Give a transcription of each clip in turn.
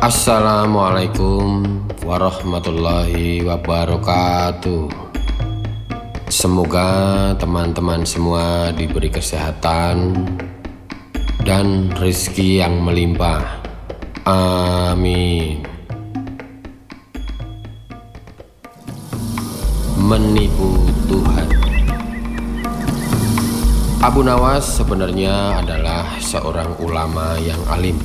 Assalamualaikum warahmatullahi wabarakatuh. Semoga teman-teman semua diberi kesehatan dan rezeki yang melimpah. Amin. Menipu Tuhan. Abu Nawas sebenarnya adalah seorang ulama yang alim.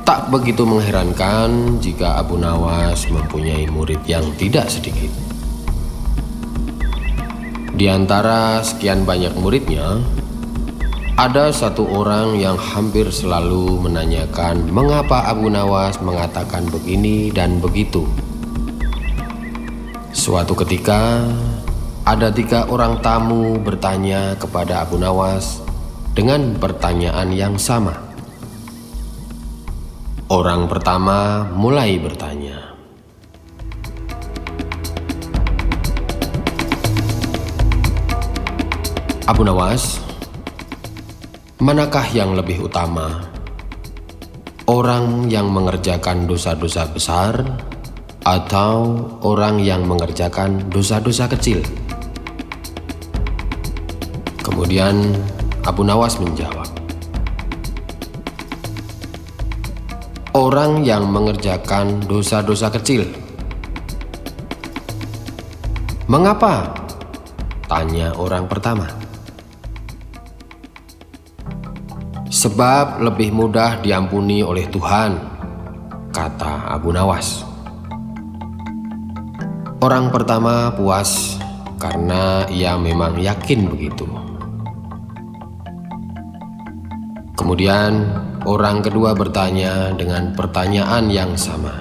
Tak begitu mengherankan jika Abu Nawas mempunyai murid yang tidak sedikit. Di antara sekian banyak muridnya, ada satu orang yang hampir selalu menanyakan mengapa Abu Nawas mengatakan begini dan begitu. Suatu ketika, ada 3 orang tamu bertanya kepada Abu Nawas dengan pertanyaan yang sama. Orang pertama mulai bertanya, "Abu Nawas, manakah yang lebih utama? Orang yang mengerjakan dosa-dosa besar atau orang yang mengerjakan dosa-dosa kecil?" Kemudian Abu Nawas menjawab, "Orang yang mengerjakan dosa-dosa kecil." "Mengapa?" tanya orang pertama. "Sebab lebih mudah diampuni oleh Tuhan," kata Abu Nawas. Orang pertama puas karena ia memang yakin begitu. Kemudian orang kedua bertanya dengan pertanyaan yang sama.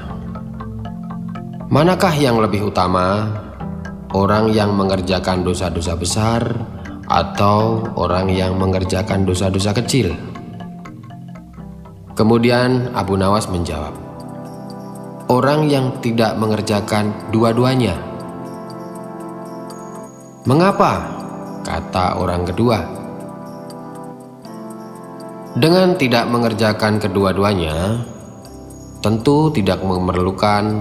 "Manakah yang lebih utama? Orang yang mengerjakan dosa-dosa besar atau orang yang mengerjakan dosa-dosa kecil?" Kemudian Abu Nawas menjawab, "Orang yang tidak mengerjakan dua-duanya." "Mengapa?" kata orang kedua. "Dengan tidak mengerjakan kedua-duanya, tentu tidak memerlukan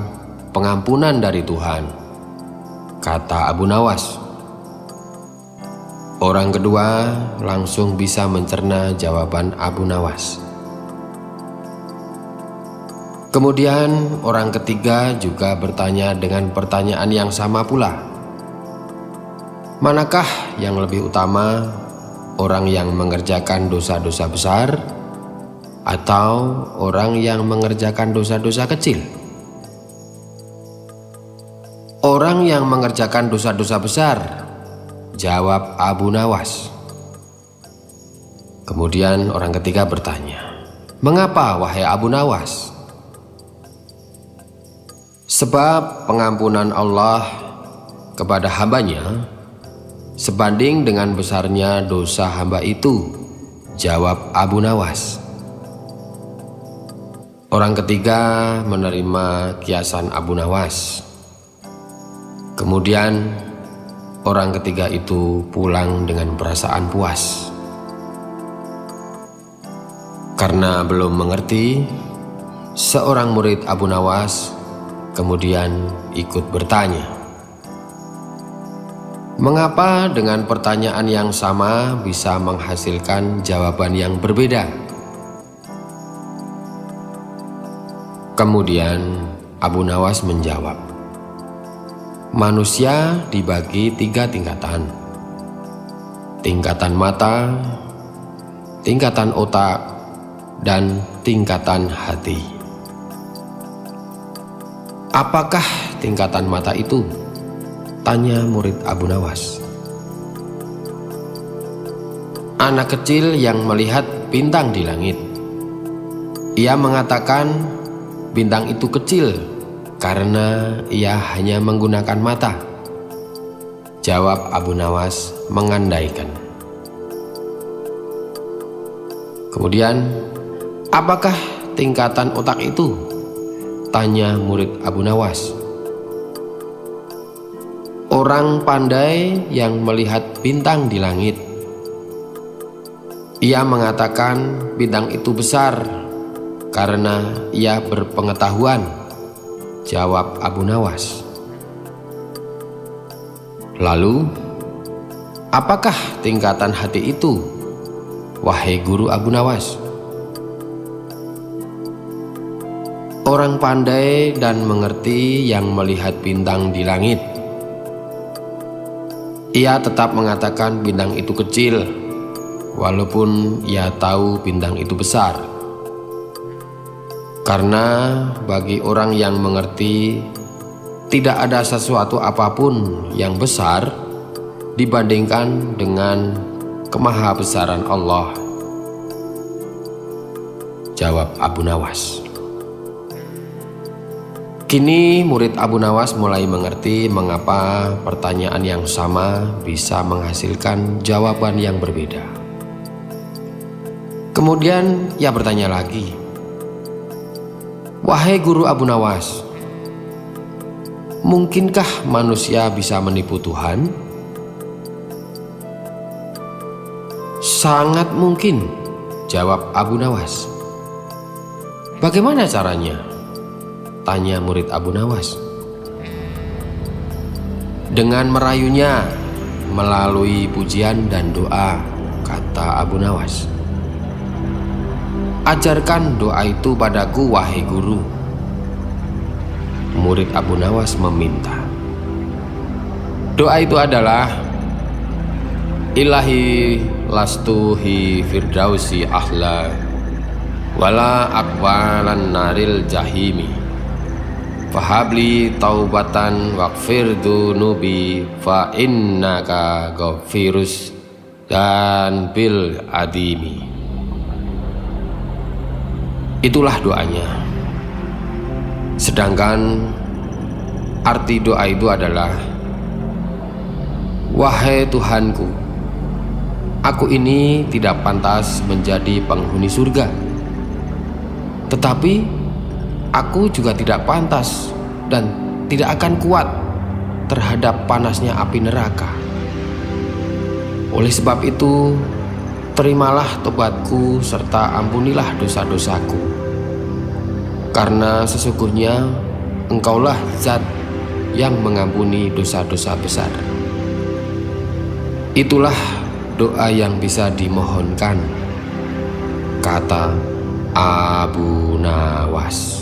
pengampunan dari Tuhan," kata Abu Nawas. Orang kedua langsung bisa mencerna jawaban Abu Nawas. Kemudian orang ketiga juga bertanya dengan pertanyaan yang sama pula. "Manakah yang lebih utama? Orang yang mengerjakan dosa-dosa besar atau orang yang mengerjakan dosa-dosa kecil?" "Orang yang mengerjakan dosa-dosa besar," jawab Abu Nawas. Kemudian orang ketiga bertanya, "Mengapa wahai Abu Nawas?" "Sebab pengampunan Allah kepada hambanya sebanding dengan besarnya dosa hamba itu," jawab Abu Nawas. Orang ketiga menerima kiasan Abu Nawas. Kemudian orang ketiga itu pulang dengan perasaan puas. Karena belum mengerti, seorang murid Abu Nawas kemudian ikut bertanya, "Mengapa dengan pertanyaan yang sama bisa menghasilkan jawaban yang berbeda?" Kemudian Abu Nawas menjawab, "Manusia dibagi 3 tingkatan. Tingkatan mata, tingkatan otak, dan tingkatan hati." "Apakah tingkatan mata itu?" tanya murid Abu Nawas. "Anak kecil yang melihat bintang di langit. Ia mengatakan bintang itu kecil karena ia hanya menggunakan mata," jawab Abu Nawas mengandaikan. Kemudian, "Apakah tingkatan otak itu?" tanya murid Abu Nawas. "Orang pandai yang melihat bintang di langit. Ia mengatakan bintang itu besar karena ia berpengetahuan, jawab Abu Nawas. Lalu, apakah tingkatan hati itu, wahai guru Abu Nawas? Orang pandai dan mengerti yang melihat bintang di langit. Ia tetap mengatakan bintang itu kecil, walaupun ia tahu bintang itu besar. Karena bagi orang yang mengerti, tidak ada sesuatu apapun yang besar dibandingkan dengan kemahabesaran Allah, jawab Abu Nawas. Kini murid Abu Nawas mulai mengerti mengapa pertanyaan yang sama bisa menghasilkan jawaban yang berbeda. Kemudian ia bertanya lagi, wahai guru Abu Nawas, mungkinkah manusia bisa menipu Tuhan? Sangat mungkin, jawab Abu Nawas. Bagaimana caranya? Tanya murid Abu Nawas. Dengan merayunya melalui pujian dan doa, kata Abu Nawas. Ajarkan doa itu padaku, wahai guru. Murid Abu Nawas meminta. Doa itu adalah, Ilahi lastuhi firdausi ahla wala akwalan naril jahimi fahabli taubatan waqfir dunubi fa innaka ghafirus dan bil adimi. Itulah doanya. Sedangkan arti doa itu adalah, wahai Tuhanku, aku ini tidak pantas menjadi penghuni surga, tetapi aku juga tidak pantas dan tidak akan kuat terhadap panasnya api neraka. Oleh sebab itu, terimalah tobatku serta ampunilah dosa-dosaku. Karena sesungguhnya Engkaulah Zat yang mengampuni dosa-dosa besar. Itulah doa yang bisa dimohonkan, kata Abu Nawas.